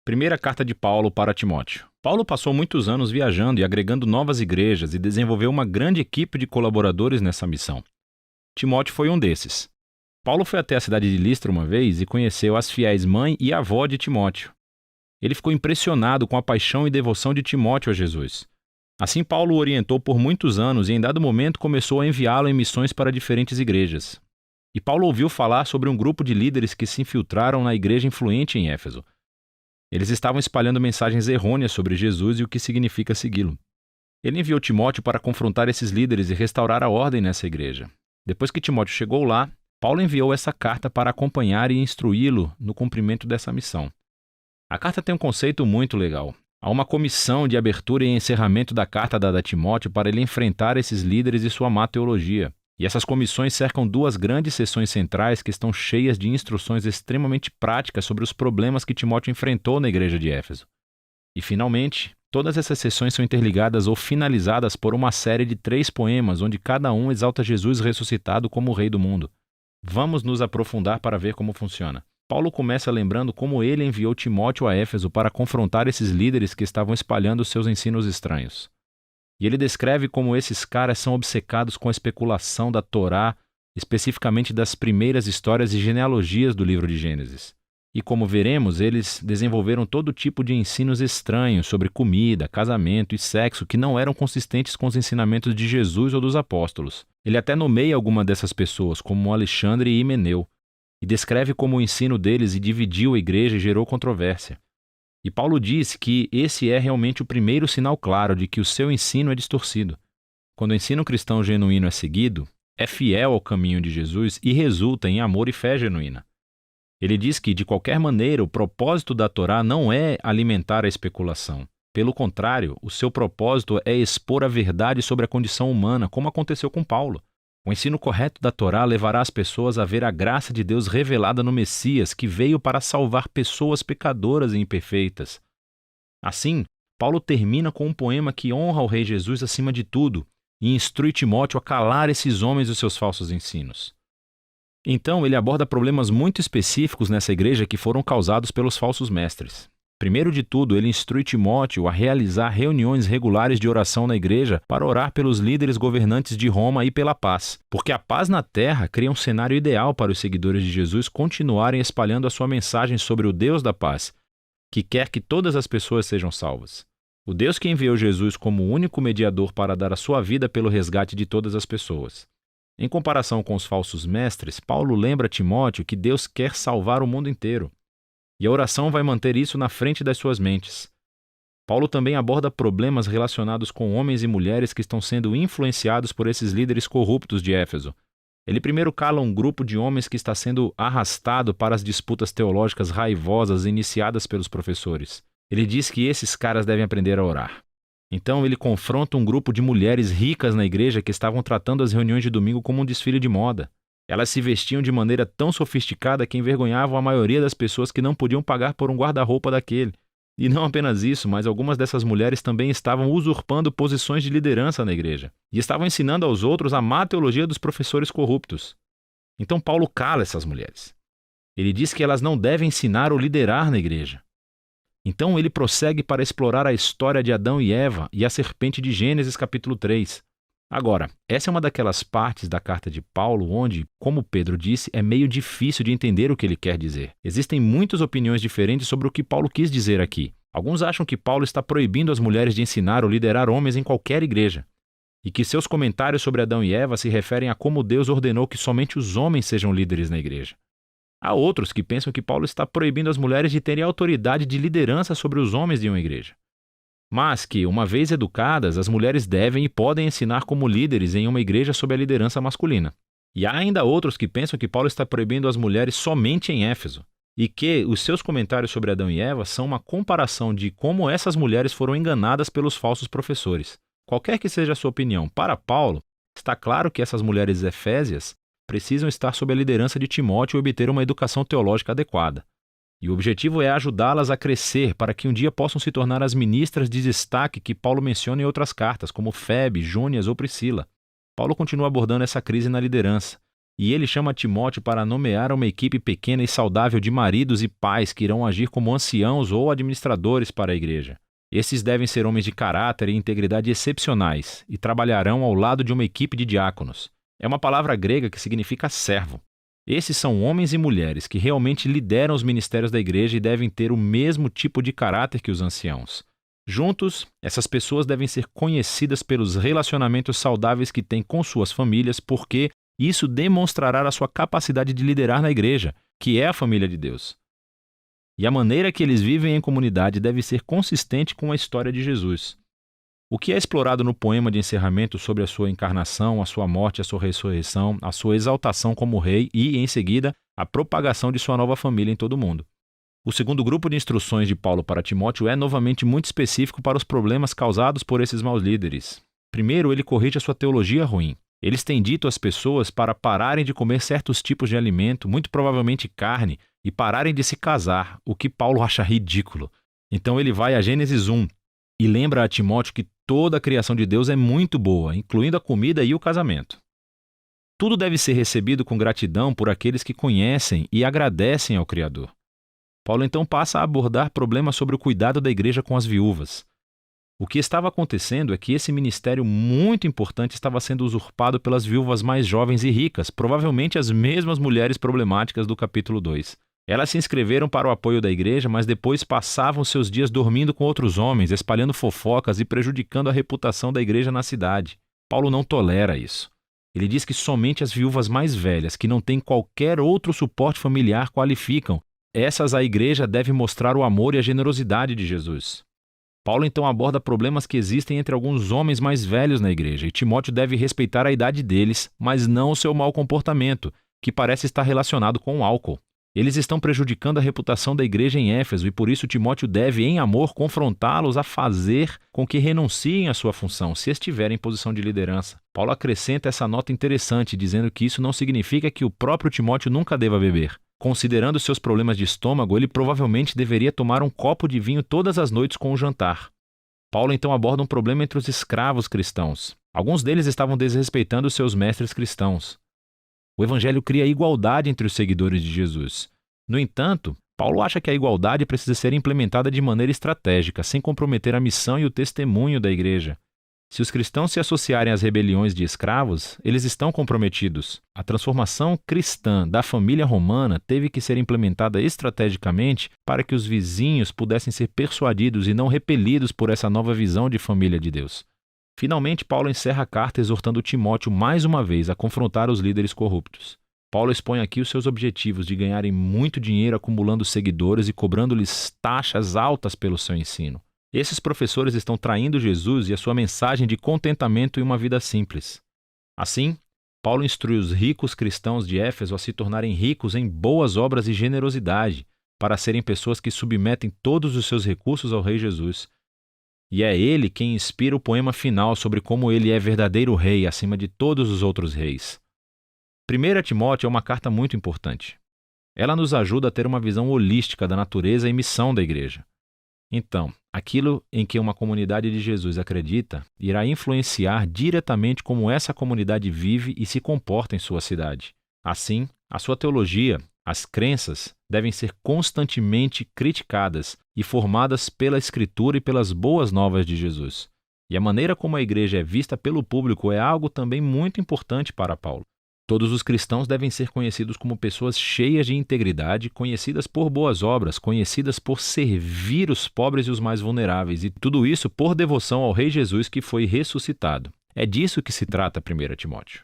Primeira carta de Paulo para Timóteo. Paulo passou muitos anos viajando e agregando novas igrejas e desenvolveu uma grande equipe de colaboradores nessa missão. Timóteo foi um desses. Paulo foi até a cidade de Listra uma vez e conheceu as fiéis mãe e avó de Timóteo. Ele ficou impressionado com a paixão e devoção de Timóteo a Jesus. Assim, Paulo o orientou por muitos anos e, em dado momento, começou a enviá-lo em missões para diferentes igrejas. E Paulo ouviu falar sobre um grupo de líderes que se infiltraram na igreja influente em Éfeso. Eles estavam espalhando mensagens errôneas sobre Jesus e o que significa segui-lo. Ele enviou Timóteo para confrontar esses líderes e restaurar a ordem nessa igreja. Depois que Timóteo chegou lá, Paulo enviou essa carta para acompanhar e instruí-lo no cumprimento dessa missão. A carta tem um conceito muito legal. Há uma comissão de abertura e encerramento da carta dada a Timóteo para ele enfrentar esses líderes e sua má teologia. E essas comissões cercam duas grandes seções centrais que estão cheias de instruções extremamente práticas sobre os problemas que Timóteo enfrentou na igreja de Éfeso. E, finalmente, todas essas seções são interligadas ou finalizadas por uma série de 3 poemas, onde cada um exalta Jesus ressuscitado como o Rei do mundo. Vamos nos aprofundar para ver como funciona. Paulo começa lembrando como ele enviou Timóteo a Éfeso para confrontar esses líderes que estavam espalhando seus ensinos estranhos. E ele descreve como esses caras são obcecados com a especulação da Torá, especificamente das primeiras histórias e genealogias do livro de Gênesis. E como veremos, eles desenvolveram todo tipo de ensinos estranhos sobre comida, casamento e sexo que não eram consistentes com os ensinamentos de Jesus ou dos apóstolos. Ele até nomeia alguma dessas pessoas, como Alexandre e Himeneu, e descreve como o ensino deles dividiu a igreja e gerou controvérsia. E Paulo diz que esse é realmente o primeiro sinal claro de que o seu ensino é distorcido. Quando o ensino cristão genuíno é seguido, é fiel ao caminho de Jesus e resulta em amor e fé genuína. Ele diz que, de qualquer maneira, o propósito da Torá não é alimentar a especulação. Pelo contrário, o seu propósito é expor a verdade sobre a condição humana, como aconteceu com Paulo. O ensino correto da Torá levará as pessoas a ver a graça de Deus revelada no Messias, que veio para salvar pessoas pecadoras e imperfeitas. Assim, Paulo termina com um poema que honra o Rei Jesus acima de tudo e instrui Timóteo a calar esses homens e os seus falsos ensinos. Então, ele aborda problemas muito específicos nessa igreja que foram causados pelos falsos mestres. Primeiro de tudo, ele instrui Timóteo a realizar reuniões regulares de oração na igreja para orar pelos líderes governantes de Roma e pela paz, porque a paz na terra cria um cenário ideal para os seguidores de Jesus continuarem espalhando a sua mensagem sobre o Deus da paz, que quer que todas as pessoas sejam salvas. O Deus que enviou Jesus como o único mediador para dar a sua vida pelo resgate de todas as pessoas. Em comparação com os falsos mestres, Paulo lembra a Timóteo que Deus quer salvar o mundo inteiro. E a oração vai manter isso na frente das suas mentes. Paulo também aborda problemas relacionados com homens e mulheres que estão sendo influenciados por esses líderes corruptos de Éfeso. Ele primeiro cala um grupo de homens que está sendo arrastado para as disputas teológicas raivosas iniciadas pelos professores. Ele diz que esses caras devem aprender a orar. Então ele confronta um grupo de mulheres ricas na igreja que estavam tratando as reuniões de domingo como um desfile de moda. Elas se vestiam de maneira tão sofisticada que envergonhavam a maioria das pessoas que não podiam pagar por um guarda-roupa daquele. E não apenas isso, mas algumas dessas mulheres também estavam usurpando posições de liderança na igreja. E estavam ensinando aos outros a má teologia dos professores corruptos. Então Paulo cala essas mulheres. Ele diz que elas não devem ensinar ou liderar na igreja. Então ele prossegue para explorar a história de Adão e Eva e a serpente de Gênesis capítulo 3. Agora, essa é uma daquelas partes da carta de Paulo onde, como Pedro disse, é meio difícil de entender o que ele quer dizer. Existem muitas opiniões diferentes sobre o que Paulo quis dizer aqui. Alguns acham que Paulo está proibindo as mulheres de ensinar ou liderar homens em qualquer igreja, e que seus comentários sobre Adão e Eva se referem a como Deus ordenou que somente os homens sejam líderes na igreja. Há outros que pensam que Paulo está proibindo as mulheres de terem autoridade de liderança sobre os homens de uma igreja. Mas que, uma vez educadas, as mulheres devem e podem ensinar como líderes em uma igreja sob a liderança masculina. E há ainda outros que pensam que Paulo está proibindo as mulheres somente em Éfeso, e que os seus comentários sobre Adão e Eva são uma comparação de como essas mulheres foram enganadas pelos falsos professores. Qualquer que seja a sua opinião, para Paulo, está claro que essas mulheres efésias precisam estar sob a liderança de Timóteo e obter uma educação teológica adequada. E o objetivo é ajudá-las a crescer para que um dia possam se tornar as ministras de destaque que Paulo menciona em outras cartas, como Febe, Júnias ou Priscila. Paulo continua abordando essa crise na liderança. e ele chama Timóteo para nomear uma equipe pequena e saudável de maridos e pais que irão agir como anciãos ou administradores para a igreja. Esses devem ser homens de caráter e integridade excepcionais e trabalharão ao lado de uma equipe de diáconos. É uma palavra grega que significa servo. Esses são homens e mulheres que realmente lideram os ministérios da igreja e devem ter o mesmo tipo de caráter que os anciãos. Juntos, essas pessoas devem ser conhecidas pelos relacionamentos saudáveis que têm com suas famílias, porque isso demonstrará a sua capacidade de liderar na igreja, que é a família de Deus. E a maneira que eles vivem em comunidade deve ser consistente com a história de Jesus. O que é explorado no poema de encerramento sobre a sua encarnação, a sua morte, a sua ressurreição, a sua exaltação como rei e, em seguida, a propagação de sua nova família em todo o mundo. O segundo grupo de instruções de Paulo para Timóteo é novamente muito específico para os problemas causados por esses maus líderes. Primeiro, ele corrige a sua teologia ruim. Eles têm dito às pessoas para pararem de comer certos tipos de alimento, muito provavelmente carne, e pararem de se casar, o que Paulo acha ridículo. Então ele vai a Gênesis 1 e lembra a Timóteo que toda a criação de Deus é muito boa, incluindo a comida e o casamento. Tudo deve ser recebido com gratidão por aqueles que conhecem e agradecem ao Criador. Paulo então passa a abordar problemas sobre o cuidado da igreja com as viúvas. O que estava acontecendo é que esse ministério muito importante estava sendo usurpado pelas viúvas mais jovens e ricas, provavelmente as mesmas mulheres problemáticas do capítulo 2. Elas se inscreveram para o apoio da igreja, mas depois passavam seus dias dormindo com outros homens, espalhando fofocas e prejudicando a reputação da igreja na cidade. Paulo não tolera isso. Ele diz que somente as viúvas mais velhas, que não têm qualquer outro suporte familiar, qualificam. Essas a igreja deve mostrar o amor e a generosidade de Jesus. Paulo então aborda problemas que existem entre alguns homens mais velhos na igreja, e Timóteo deve respeitar a idade deles, mas não o seu mau comportamento, que parece estar relacionado com o álcool. Eles estão prejudicando a reputação da igreja em Éfeso e por isso Timóteo deve, em amor, confrontá-los a fazer com que renunciem à sua função, se estiverem em posição de liderança. Paulo acrescenta essa nota interessante, dizendo que isso não significa que o próprio Timóteo nunca deva beber. Considerando seus problemas de estômago, ele provavelmente deveria tomar um copo de vinho todas as noites com o jantar. Paulo então aborda um problema entre os escravos cristãos. Alguns deles estavam desrespeitando seus mestres cristãos. O evangelho cria igualdade entre os seguidores de Jesus. No entanto, Paulo acha que a igualdade precisa ser implementada de maneira estratégica, sem comprometer a missão e o testemunho da igreja. Se os cristãos se associarem às rebeliões de escravos, eles estão comprometidos. A transformação cristã da família romana teve que ser implementada estrategicamente para que os vizinhos pudessem ser persuadidos e não repelidos por essa nova visão de família de Deus. Finalmente, Paulo encerra a carta exortando Timóteo mais uma vez a confrontar os líderes corruptos. Paulo expõe aqui os seus objetivos de ganharem muito dinheiro acumulando seguidores e cobrando-lhes taxas altas pelo seu ensino. Esses professores estão traindo Jesus e a sua mensagem de contentamento e uma vida simples. Assim, Paulo instrui os ricos cristãos de Éfeso a se tornarem ricos em boas obras e generosidade, para serem pessoas que submetem todos os seus recursos ao Rei Jesus. E é ele quem inspira o poema final sobre como ele é verdadeiro rei acima de todos os outros reis. 1 Timóteo é uma carta muito importante. Ela nos ajuda a ter uma visão holística da natureza e missão da igreja. Então, aquilo em que uma comunidade de Jesus acredita irá influenciar diretamente como essa comunidade vive e se comporta em sua cidade. Assim, a sua teologia, as crenças, devem ser constantemente criticadas e formadas pela Escritura e pelas boas novas de Jesus. E a maneira como a igreja é vista pelo público é algo também muito importante para Paulo. Todos os cristãos devem ser conhecidos como pessoas cheias de integridade, conhecidas por boas obras, conhecidas por servir os pobres e os mais vulneráveis, e tudo isso por devoção ao Rei Jesus que foi ressuscitado. É disso que se trata 1 Timóteo.